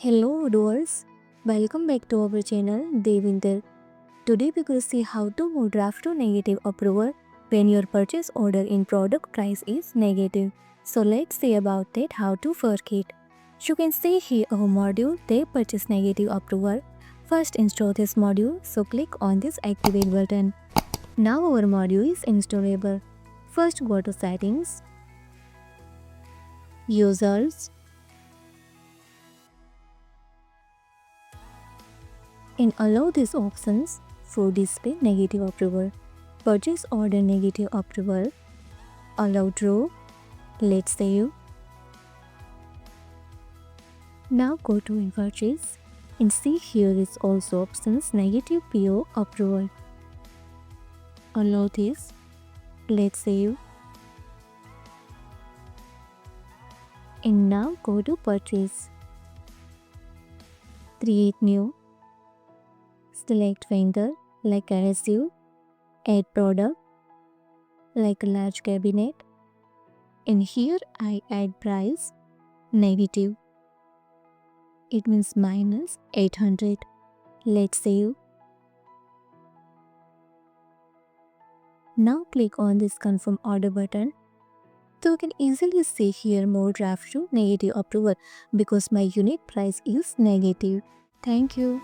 Hello viewers, welcome back to our channel Devintelle. Today we will see how to move draft to negative approval when your purchase order in product price is negative. So let's see about that how to work it. You can see here our module they purchase negative approval. First install this module, so click on this activate button. Now our module is installable. First go to settings, users, and allow these options for display negative approval, purchase order negative approval, allow draw, let's save. Now go to in purchase and see here is also options negative PO approval. Allow this, let's save. And now go to purchase. Create new. Select vendor like adhesive, add product like a large cabinet, and here I add price negative. It means minus 800. Let's save. Now click on this confirm order button. So you can easily see here more draft to negative approval because my unit price is negative. Thank you.